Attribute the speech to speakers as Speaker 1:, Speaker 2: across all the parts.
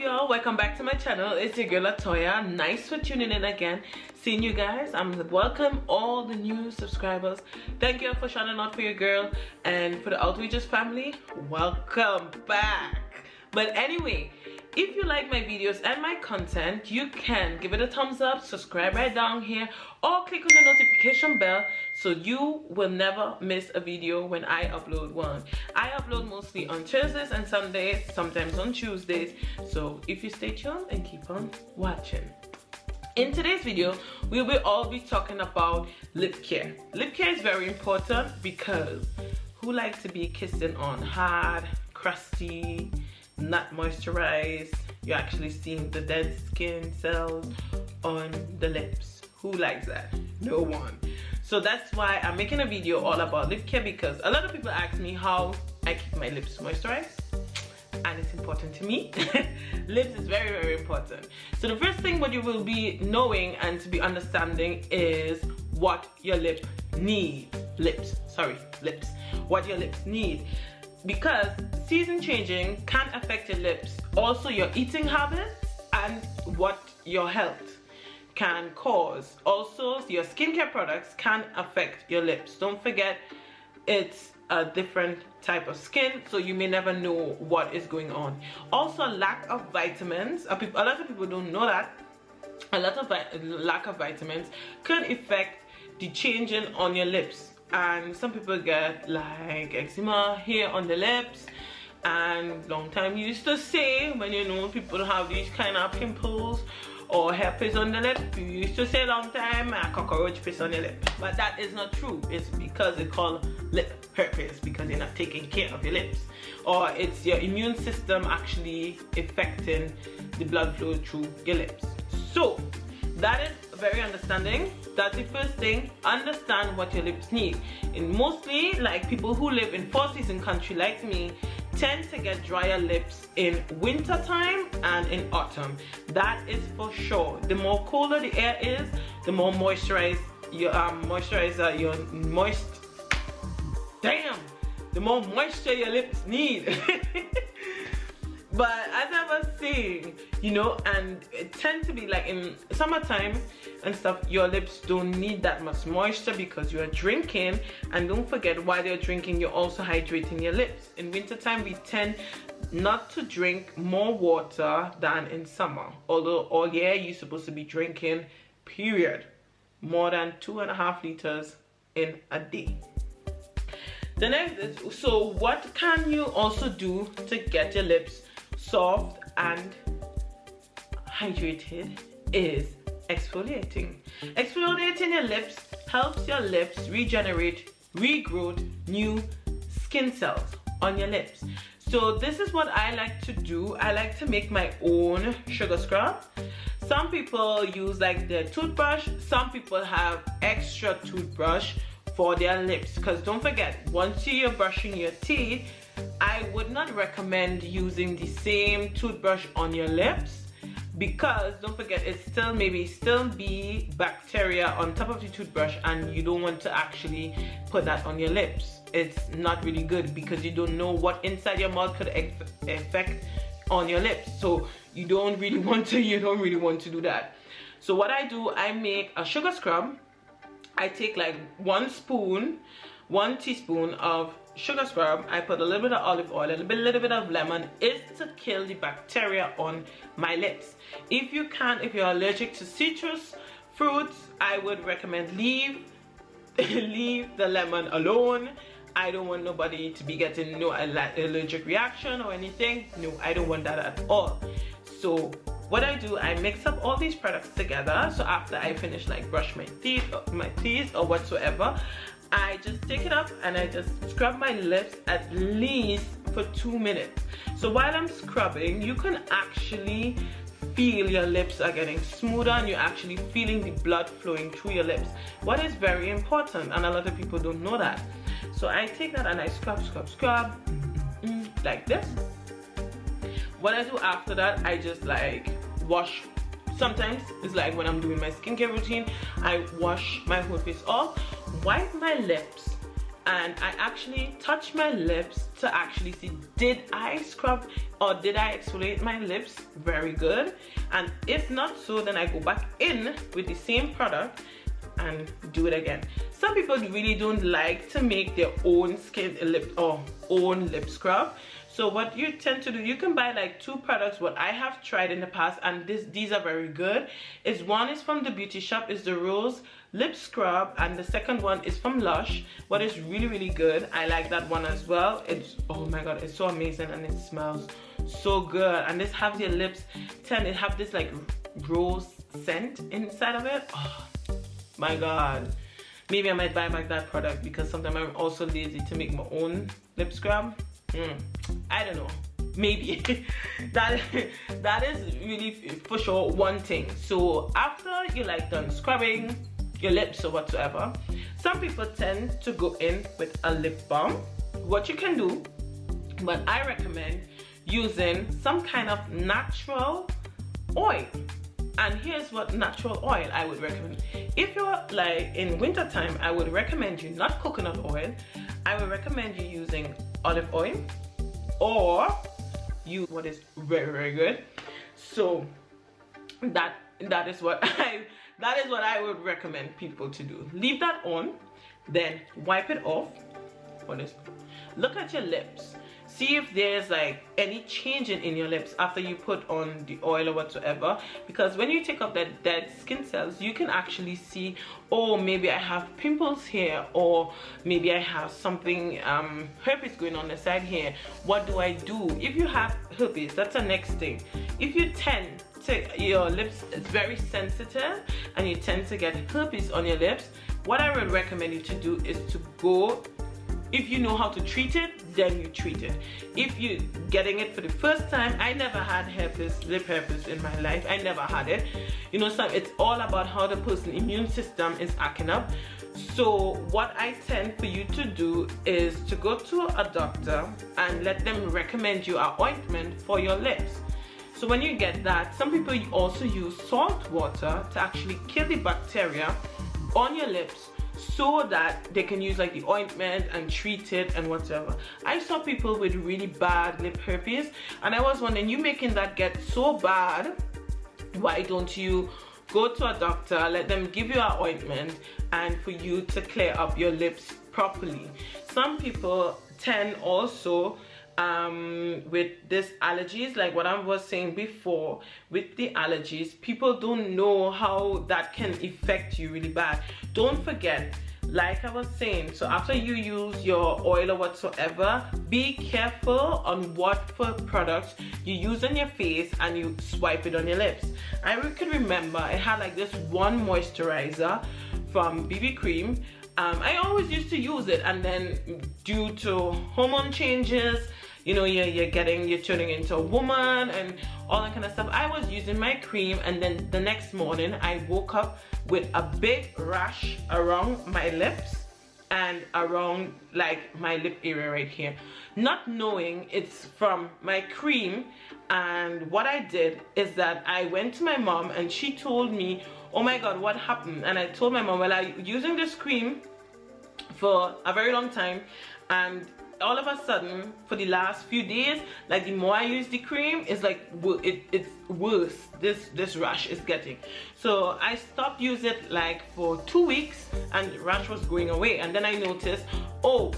Speaker 1: y'all? Welcome back to my channel. It's your girl Latoya. Nice for tuning in again. Seeing you guys. Welcome all the new subscribers. Thank you for shouting out for your girl, and for the Outreaches family, welcome back. But anyway, if you like my videos and my content, you can give it a thumbs up, subscribe right down here, or click on the notification bell so you will never miss a video when I upload one. I upload mostly on Thursdays and Sundays, sometimes on Tuesdays, so if you stay tuned and keep on watching. In today's video, we will all be talking about lip care. Lip care is very important because who likes to be kissing on hard, crusty, not moisturized? You're actually seeing the dead skin cells on the lips. Who likes that? No one. So that's why I'm making a video all about lip care, because a lot of people ask me how I keep my lips moisturized, and it's important to me. Lips is very, very important. So the first thing what you will be knowing and to be understanding is what your lip needs. Lips. What your lips need. Because season changing can affect your lips, also your eating habits, and what your health can cause. Also, your skincare products can affect your lips. Don't forget, it's a different type of skin, so you may never know what is going on. Also, lack of vitamins. A lot of people don't know that. A lot of lack of vitamins could affect the changing on your lips. And some people get like eczema here on the lips, and long time used to say, when you know people have these kind of pimples or herpes on the lip, you used to say long time a cockroach piss on your lip, but that is not true. It's because it's called lip herpes, because you're not taking care of your lips, or it's your immune system actually affecting the blood flow through your lips. So that is very understanding. That's the first thing. Understand what your lips need. And mostly, like people who live in four season country like me, tend to get drier lips in winter time and in autumn. That is for sure. The more colder the air is, the more moisturized your the more moisture your lips need. But as I was saying, you know, and it tends to be like in summertime and stuff, your lips don't need that much moisture because you are drinking. And don't forget, while you're drinking, you're also hydrating your lips. In wintertime, we tend not to drink more water than in summer. Although all year you're supposed to be drinking, period, more than 2.5 liters in a day. The next is, so what can you also do to get your lips soft and hydrated is exfoliating. Exfoliating your lips helps your lips regenerate, regrow new skin cells on your lips. So this is what I like to do. I like to make my own sugar scrub. Some people use like their toothbrush. Some people have extra toothbrush for their lips, because don't forget, once you're brushing your teeth, I would not recommend using the same toothbrush on your lips, because don't forget, it still be bacteria on top of the toothbrush, and you don't want to actually put that on your lips. It's not really good, because you don't know what inside your mouth could affect on your lips. So you don't really want to do that. So what I do, I make a sugar scrub. I take like 1 teaspoon of sugar scrub. I put a little bit of olive oil, a little bit of lemon. It's to kill the bacteria on my lips. If you're allergic to citrus fruits, I would recommend leave the lemon alone. I don't want nobody to be getting no allergic reaction or anything. No, I don't want that at all. So what I do, I mix up all these products together. So after I finish like brush my teeth or whatsoever, I just take it up and I just scrub my lips at least for 2 minutes. So while I'm scrubbing, you can actually feel your lips are getting smoother, and you're actually feeling the blood flowing through your lips. What is very important, and a lot of people don't know that. So I take that and I scrub like this. What I do after that, I just like wash. Sometimes it's like when I'm doing my skincare routine, I wash my whole face off, wipe my lips, and I actually touch my lips to actually see, did I scrub or did I exfoliate my lips very good? And if not so, then I go back in with the same product and do it again. Some people really don't like to make their own own lip scrub. So what you tend to do, you can buy like 2 products. What I have tried in the past, and these are very good, is one is from the beauty shop, is the Rose lip scrub, and the second one is from Lush. What is really good, I like that one as well. It's, oh my god, it's so amazing and it smells so good. And this has your lips it have this like rose scent inside of it. Oh my god, maybe I might buy back that product, because sometimes I'm also lazy to make my own lip scrub. I don't know, maybe that is really for sure one thing. So after you like done scrubbing your lips or whatsoever, some people tend to go in with a lip balm. What you can do, but I recommend using some kind of natural oil. And here's what natural oil I would recommend. If you're like in winter time, I would recommend you not coconut oil. I would recommend you using olive oil, or what is very good. So that is what I would recommend people to do. Leave that on, then wipe it off. Look at your lips. See if there's like any changing in your lips after you put on the oil or whatsoever, because when you take up that dead skin cells, you can actually see, oh, maybe I have pimples here, or maybe I have something herpes going on the side here. What do I do? If you have herpes, that's the next thing. If you tend to, your lips is very sensitive and you tend to get herpes on your lips, what I would recommend you to do is to go, if you know how to treat it, then you treat it. If you're getting it for the first time, I never had herpes, lip herpes in my life. I never had it. You know, it's all about how the person's immune system is acting up. So what I tend for you to do is to go to a doctor and let them recommend you an ointment for your lips. So when you get that, some people also use salt water to actually kill the bacteria on your lips, so that they can use like the ointment and treat it and whatever. I saw people with really bad lip herpes, and I was wondering, you making that get so bad, why don't you go to a doctor, let them give you an ointment, and for you to clear up your lips properly. Some people tend also with this allergies, like what I was saying before, with the allergies, people don't know how that can affect you really bad. Don't forget, like I was saying, so after you use your oil or whatsoever, be careful on what for products you use on your face and you swipe it on your lips. I could remember I had like this one moisturizer from BB Cream. I always used to use it, and then due to hormone changes, you know, you're turning into a woman and all that kind of stuff, I was using my cream, and then the next morning I woke up with a big rash around my lips and around like my lip area right here, not knowing it's from my cream. And what I did is that I went to my mom and she told me, oh my god, what happened? And I told my mom, well, I'm using this cream for a very long time, and all of a sudden for the last few days, like the more I use the cream, it's like it's worse. This rash is getting. So I stopped using it like for 2 weeks, and the rash was going away. And then I noticed, oh,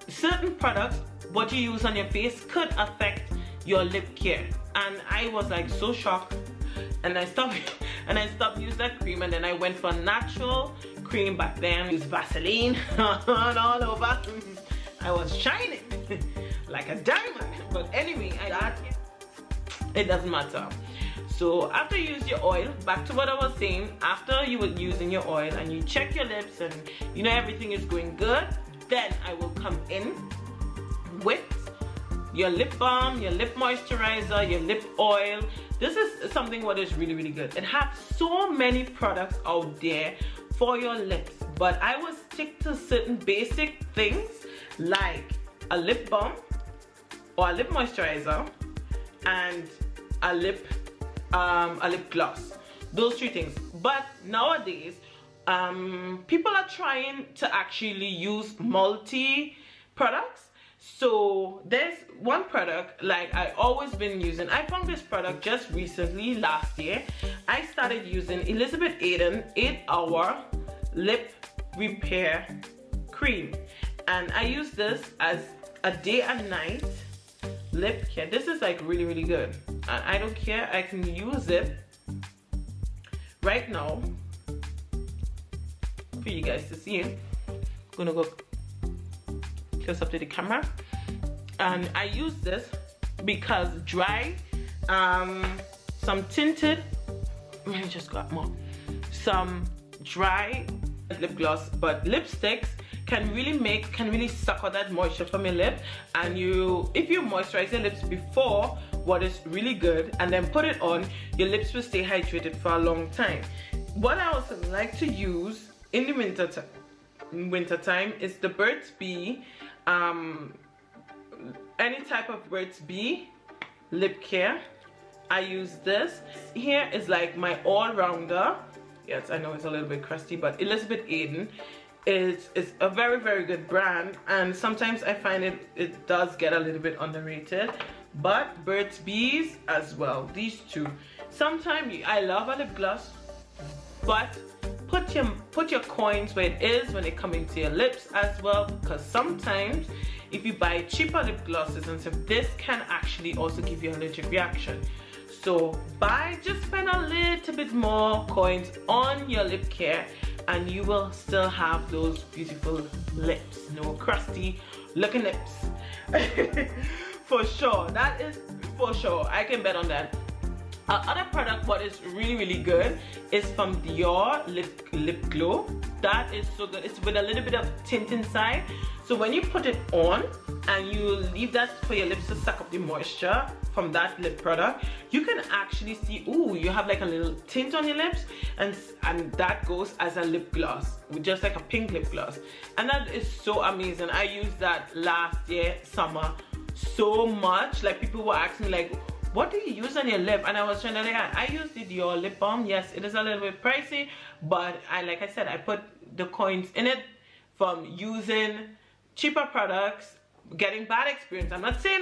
Speaker 1: certain products, what you use on your face could affect your lip care. And I was like so shocked, and I stopped using that cream, and then I went for natural cream back then. Used Vaseline and all over. I was shining like a diamond. But anyway, it doesn't matter. So after you use your oil, back to what I was saying, after you were using your oil and you check your lips and you know everything is going good, then I will come in with your lip balm, your lip moisturizer, your lip oil. This is something what is really good. It has so many products out there for your lips, but I will stick to certain basic things like a lip balm or a lip moisturizer and a lip gloss. Those 3 things. But nowadays people are trying to actually use multi products. So there's one product like I always been using. I found this product just recently last year. I started using Elizabeth Arden 8-hour lip repair cream, and I use this as a day and night lip care. This is like really good, and I don't care, I can use it right now for you guys to see. I'm gonna go close up to the camera, and I use this because dry, some tinted, let me just got more, some dry lip gloss, but lipsticks can really suck out that moisture from your lip. And if you moisturize your lips before, what is really good, and then put it on, your lips will stay hydrated for a long time. What I also like to use in the winter time is the Burt's Bee, any type of Burt's Bee lip care. I use this. Here is like my all-rounder. Yes, I know it's a little bit crusty, but Elizabeth Arden is a very good brand, and sometimes I find it does get a little bit underrated. But Burt's Bees as well, these two. Sometimes I love a lip gloss, but put your coins where it is when they come into your lips as well, because sometimes if you buy cheaper lip glosses and stuff, this can actually also give you an allergic reaction. So just spend a little bit more coins on your lip care, and you will still have those beautiful lips, no crusty looking lips. For sure, that is for sure, I can bet on that. Other product what is really good is from DIOR lip glow. That is so good. It's with a little bit of tint inside, so when you put it on and you leave that for your lips to suck up the moisture from that lip product, you can actually see, ooh, you have like a little tint on your lips, and that goes as a lip gloss, just like a pink lip gloss, and that is so amazing. I used that last year summer so much. Like, people were asking me like, what do you use on your lip? And I was trying to like, I use the DIOR lip balm. Yes, it is a little bit pricey, but like I said, I put the coins in it from using cheaper products, getting bad experience. I'm not saying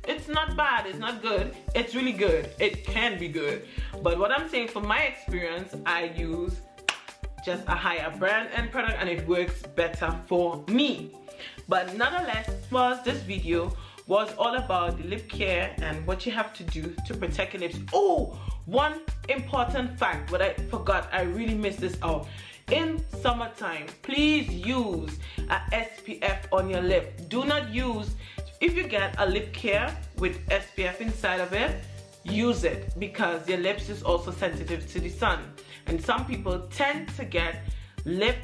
Speaker 1: it's not bad, it's not good, it's really good, it can be good, but what I'm saying, from my experience, I use just a higher brand and product, and it works better for me. But nonetheless, this video was all about the lip care and what you have to do to protect your lips. Oh, one important fact, what I forgot, I really missed this out. In summertime, please use a SPF on your lip. Do not use, if you get a lip care with SPF inside of it, use it, because your lips is also sensitive to the sun. And some people tend to get lip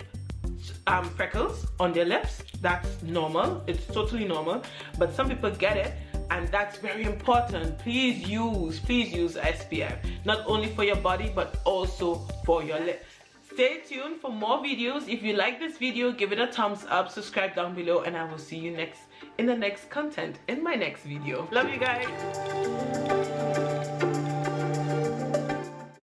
Speaker 1: freckles on their lips. That's normal, it's totally normal, but some people get it, and that's very important. Please use SPF, not only for your body but also for your lips. Stay tuned for more videos. If you like this video, give it a thumbs up, subscribe down below, and I will see you in the next content in my next video. Love you guys.